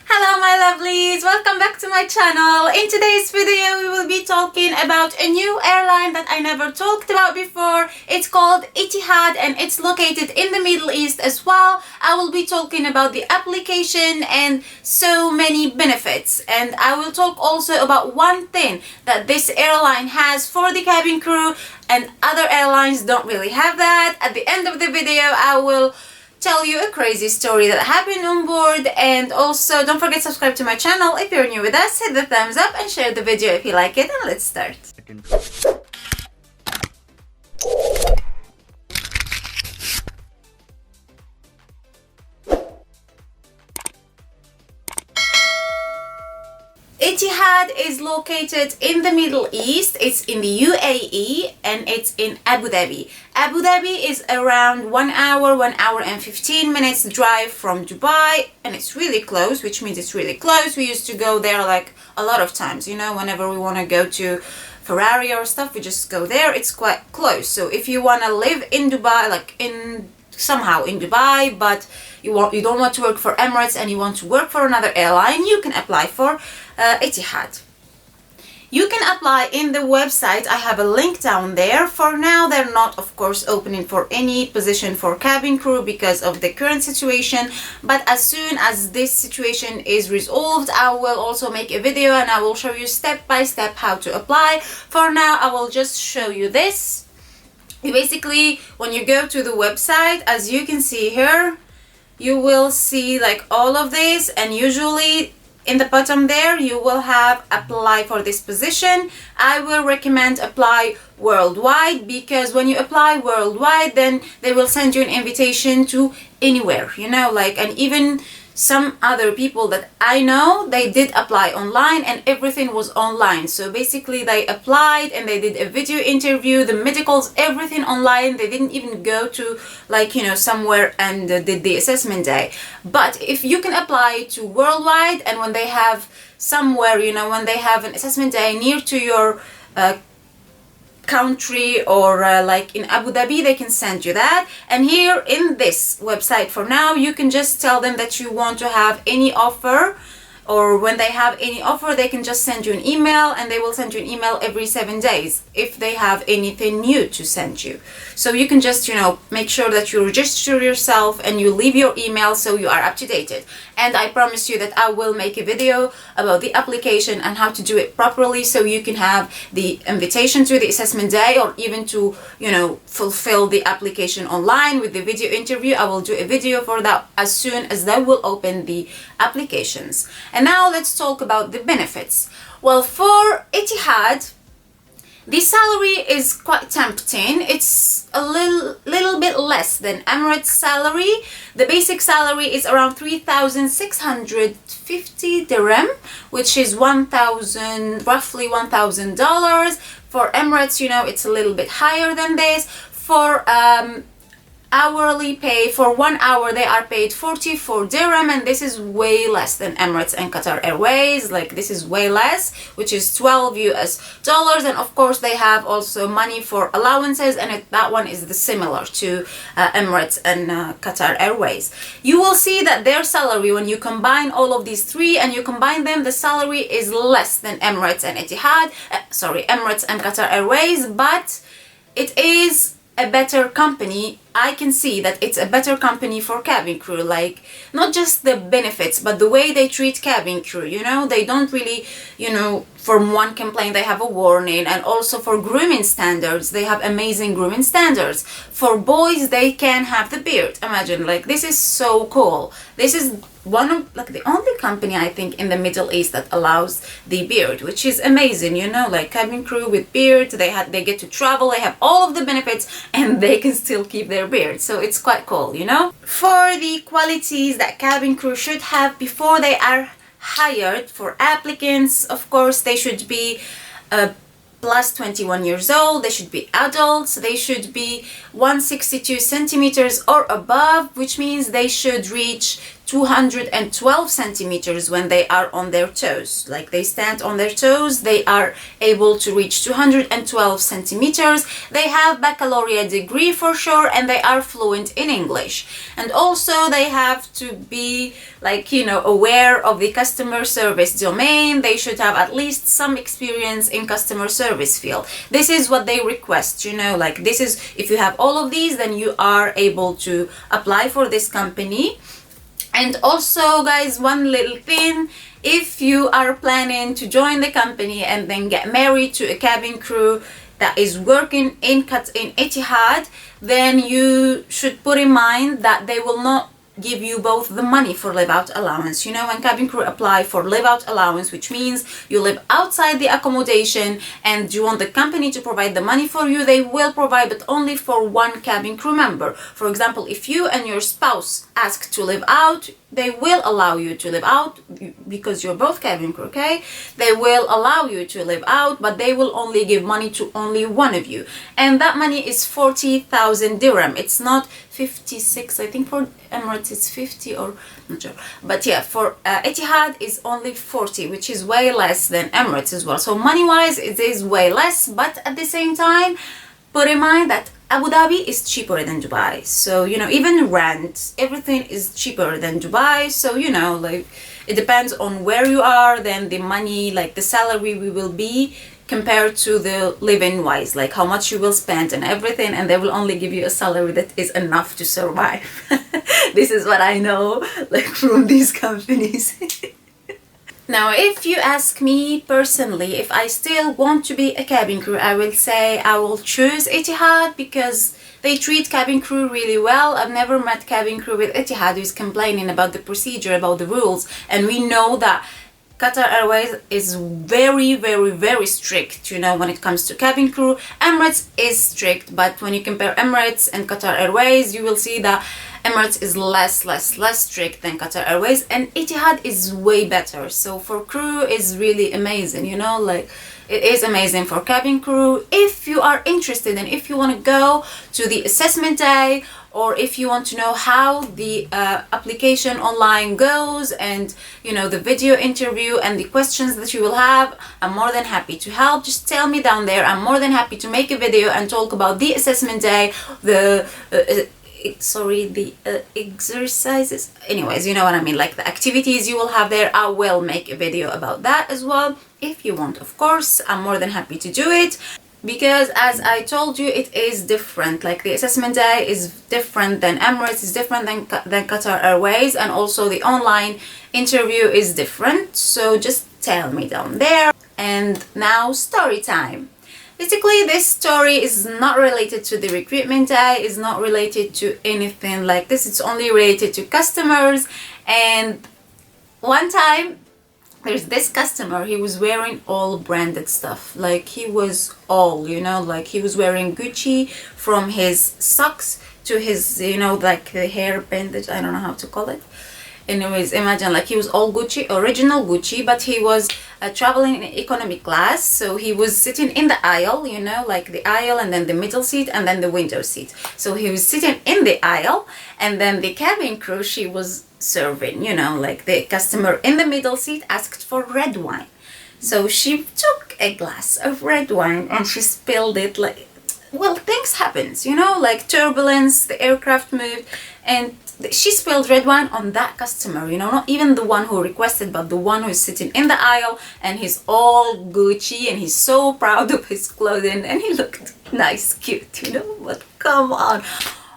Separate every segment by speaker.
Speaker 1: Hello my lovelies, welcome back to my channel. In today's video we will be talking about a new airline that I never talked about before. It's called Etihad and it's located in the Middle East as well. I will be talking about the application and so many benefits, and I will talk also about one thing that this airline has for the cabin crew and other airlines don't really have that. At the end of the video I will tell you a crazy story that happened on board, and also don't forget to subscribe to my channel if you're new with us, hit the thumbs up and share the video if you like it, and let's start. Etihad is located in the Middle East. It's in the UAE and it's in Abu Dhabi. Abu Dhabi is around 1 hour and 15 minutes drive from Dubai, and it's really close, which means it's really close. We used to go there like a lot of times, you know, whenever we want to go to Ferrari or stuff, we just go there. It's quite close. So if you want to live in Dubai, like somehow in Dubai, but you don't want to work for Emirates and you want to work for another airline, you can apply for Etihad. You can apply in the website. I have a link down there. For now they're not, of course, opening for any position for cabin crew because of the current situation, but as soon as this situation is resolved I will also make a video and I will show you step by step how to apply. For now I will just show you this. Basically, when you go to the website, as you can see here, you will see like all of this, and usually in the bottom there you will have apply for this position. I will recommend apply worldwide, because when you apply worldwide then they will send you an invitation to anywhere, you know, like, and even some other people that I know, they did apply online and everything was online. So basically they applied and they did a video interview, the medicals, everything online. They didn't even go to, like, you know, somewhere and did the assessment day. But if you can apply to worldwide, and when they have somewhere, you know, when they have an assessment day near to your country or like in Abu Dhabi, they can send you that. And here in this website, for now, you can just tell them that you want to have any offer, or when they have any offer they can just send you an email, and they will send you an email every 7 days if they have anything new to send you. So you can just, you know, make sure that you register yourself and you leave your email so you are up to date. And I promise you that I will make a video about the application and how to do it properly, so you can have the invitation to the assessment day, or even to, you know, fulfill the application online with the video interview. I will do a video for that as soon as they will open the applications. And now let's talk about the benefits. Well, for Etihad, the salary is quite tempting. It's a little bit less than Emirates salary. The basic salary is around 3,650 dirham, which is roughly $1,000. For Emirates, you know, it's a little bit higher than this. For hourly pay, for 1 hour they are paid 44 dirham, and this is way less than Emirates and Qatar Airways. Like, this is way less, which is 12 US dollars. And of course they have also money for allowances, and that one is similar to Emirates and Qatar Airways. You will see that their salary, when you combine all of these three and you combine them, the salary is less than Emirates and Emirates and Qatar Airways, but it is a better company. I can see that it's a better company for cabin crew, like, not just the benefits but the way they treat cabin crew, you know. They don't really, you know, from one complaint they have a warning. And also for grooming standards, they have amazing grooming standards. For boys, they can have the beard. Imagine, like, this is so cool. This is one of, like, the only company I think in the Middle East that allows the beard, which is amazing, you know, like cabin crew with beard, they get to travel, they have all of the benefits, and they can still keep their beard. So it's quite cool, you know. For the qualities that cabin crew should have before they are hired for applicants, of course they should be plus 21 years old, they should be adults, they should be 162 centimeters or above, which means they should reach 212 centimeters when they are on their toes. Like they stand on their toes, they are able to reach 212 centimeters. They have baccalaureate degree for sure, and they are fluent in English. And also they have to be like, you know, aware of the customer service domain. They should have at least some experience in customer service field. This is what they request, you know, like this is, if you have all of these, then you are able to apply for this company. And also guys, one little thing, if you are planning to join the company and then get married to a cabin crew that is working in Etihad, then you should put in mind that they will not give you both the money for live out allowance. You know, when cabin crew apply for live out allowance, which means you live outside the accommodation and you want the company to provide the money for you, they will provide, but only for one cabin crew member. For example, if you and your spouse ask to live out, they will allow you to live out because you're both cabin crew, okay? They will allow you to live out, but they will only give money to only one of you. And that money is 40,000 dirham. It's not 56, I think for Emirates it's 50 or not sure. But yeah, for Etihad is only 40, which is way less than Emirates as well. So money-wise, it is way less, but at the same time, put in mind that Abu Dhabi is cheaper than Dubai. So, you know, even rent, everything is cheaper than Dubai. So, you know, like it depends on where you are, then the money, like the salary will be compared to the living wise, like how much you will spend and everything, and they will only give you a salary that is enough to survive. This is what I know, like from these companies. Now, if you ask me personally, if I still want to be a cabin crew, I will say I will choose Etihad because they treat cabin crew really well. I've never met cabin crew with Etihad who is complaining about the procedure, about the rules, and we know that Qatar Airways is very, very, very strict, you know, when it comes to cabin crew. Emirates is strict, but when you compare Emirates and Qatar Airways, you will see that Emirates is less strict than Qatar Airways, and Etihad is way better. So for crew is really amazing, you know, like it is amazing for cabin crew. If you are interested and if you want to go to the assessment day, or if you want to know how the application online goes and, you know, the video interview and the questions that you will have, I'm more than happy to help. Just tell me down there. I'm more than happy to make a video and talk about the assessment day, the exercises, anyways, you know what I mean, like the activities you will have there. I will make a video about that as well if you want, of course. I'm more than happy to do it, because as I told you, it is different. Like the assessment day is different than Emirates, is different than Qatar Airways, and also the online interview is different. So just tell me down there. And now story time. Basically, this story is not related to the recruitment day, is not related to anything like this. It's only related to customers. And one time, there's this customer, he was wearing all branded stuff. Like he was all, you know, like he was wearing Gucci from his socks to his, you know, like the hair bandage, I don't know how to call it. Anyways, imagine like he was all Gucci, original Gucci, but he was traveling in economy class. So he was sitting in the aisle, you know, like the aisle, and then the middle seat, and then the window seat. So he was sitting in the aisle, and then the cabin crew, she was serving, you know, like the customer in the middle seat asked for red wine. So she took a glass of red wine and she spilled it. Like, well, things happens, you know, like turbulence, the aircraft moved, and she spilled red wine on that customer, you know, not even the one who requested, but the one who's sitting in the aisle, and he's all Gucci and he's so proud of his clothing and he looked nice, cute, you know, but come on.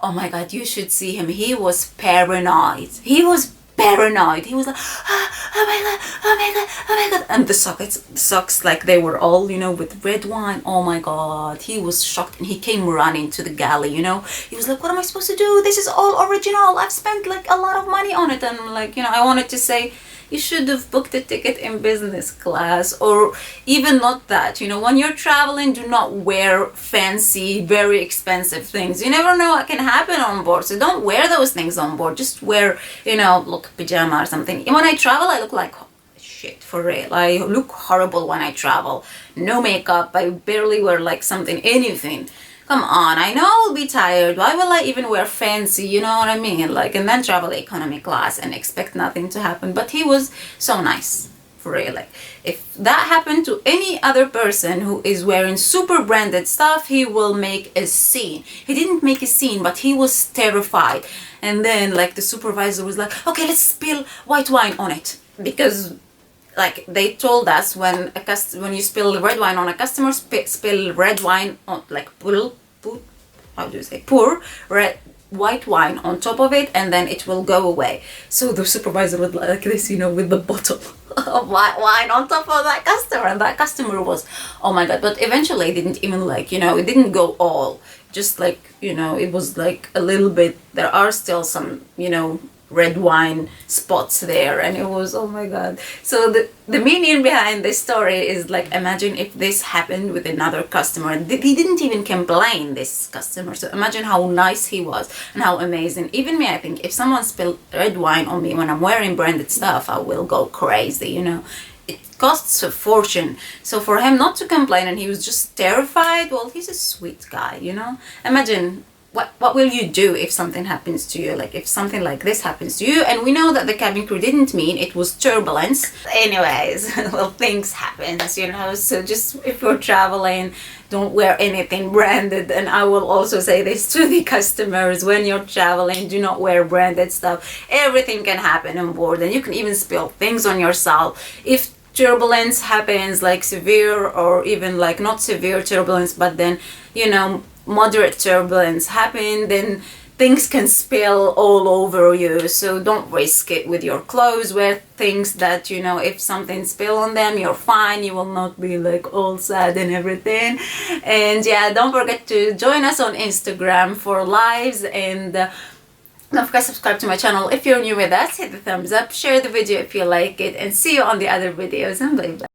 Speaker 1: Oh my God, you should see him. He was paranoid. He was paranoid. He was like, oh my God, oh my God, oh my God. And the socks, like they were all, you know, with red wine. Oh my God, he was shocked, and he came running to the galley, you know. He was like, what am I supposed to do? This is all original. I've spent like a lot of money on it. And like, you know, I wanted to say, you should have booked a ticket in business class, or even not that, you know, when you're traveling, do not wear fancy, very expensive things. You never know what can happen on board, so don't wear those things on board. Just wear, you know, look, pajama or something. When I travel, I look like shit, for real. I look horrible when I travel. No makeup, I barely wear like something, anything, come on, I know I'll be tired. Why will I even wear fancy, you know what I mean? Like, and then travel economy class and expect nothing to happen. But he was so nice, for real. Like, if that happened to any other person who is wearing super branded stuff, he will make a scene. He didn't make a scene, but he was terrified. And then, like, the supervisor was like, okay, let's spill white wine on it. Because, like, they told us when you spill red wine on a customer, spill red wine on, like, pour red white wine on top of it, and then it will go away. So the supervisor was like this, you know, with the bottle of white wine on top of that customer, and that customer was, oh my god. But eventually it didn't even, like, you know, it didn't go all, just like, you know, it was like a little bit. There are still some, you know, red wine spots there, and it was, oh my god. So the meaning behind this story is, like, imagine if this happened with another customer. He didn't even complain, this customer. So imagine how nice he was and how amazing. Even me, I think if someone spilled red wine on me when I'm wearing branded stuff, I will go crazy, you know. It costs a fortune. So for him not to complain, and he was just terrified, well, he's a sweet guy, you know. Imagine what will you do if something happens to you, like if something like this happens to you. And we know that the cabin crew didn't mean it, was turbulence. Anyways, well, things happen, you know. So just if you're traveling, don't wear anything branded. And I will also say this to the customers: when you're traveling, do not wear branded stuff. Everything can happen on board, and you can even spill things on yourself. If turbulence happens, like severe or even like not severe turbulence, but then, you know, moderate turbulence happen, then things can spill all over you. So don't risk it with your clothes. Wear things that, you know, if something spill on them, you're fine. You will not be like all sad and everything. And yeah, don't forget to join us on Instagram for lives, and don't forget to subscribe to my channel if you're new with us. Hit the thumbs up, share the video if you like it, and see you on the other videos, and bye bye.